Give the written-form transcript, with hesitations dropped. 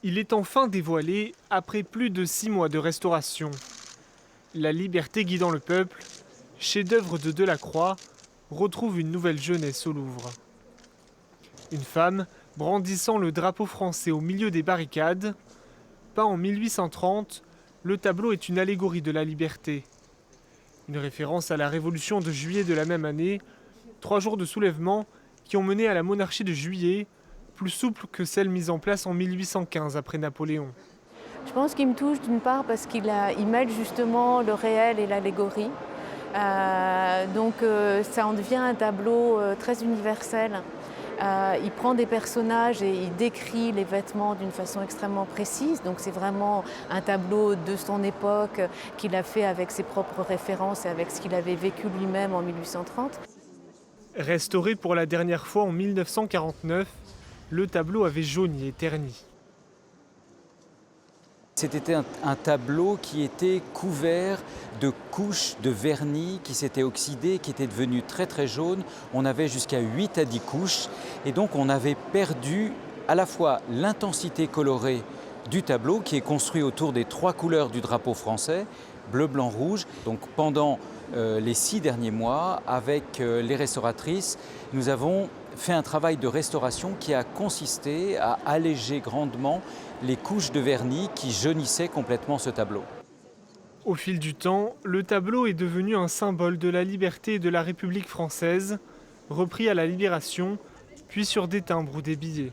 Il est enfin dévoilé après plus de 6 mois de restauration. La liberté guidant le peuple, chef-d'œuvre de Delacroix, retrouve une nouvelle jeunesse au Louvre. Une femme brandissant le drapeau français au milieu des barricades. Peint en 1830, le tableau est une allégorie de la liberté. Une référence à la Révolution de juillet de la même année, 3 jours de soulèvement qui ont mené à la monarchie de juillet, plus souple que celle mise en place en 1815 après Napoléon. Je pense qu'il me touche d'une part parce il mêle justement le réel et l'allégorie. Ça en devient un tableau très universel. Il prend des personnages et il décrit les vêtements d'une façon extrêmement précise. Donc c'est vraiment un tableau de son époque qu'il a fait avec ses propres références et avec ce qu'il avait vécu lui-même en 1830. Restauré pour la dernière fois en 1949, le tableau avait jauni et terni. C'était un tableau qui était couvert de couches de vernis qui s'étaient oxydées, qui étaient devenues très très jaunes. On avait jusqu'à 8 à 10 couches et donc on avait perdu à la fois l'intensité colorée du tableau qui est construit autour des 3 couleurs du drapeau français, bleu, blanc, rouge. Donc pendant les 6 derniers mois, avec les restauratrices, nous avons fait un travail de restauration qui a consisté à alléger grandement les couches de vernis qui jaunissaient complètement ce tableau. Au fil du temps, le tableau est devenu un symbole de la liberté et de la République française, repris à la Libération, puis sur des timbres ou des billets.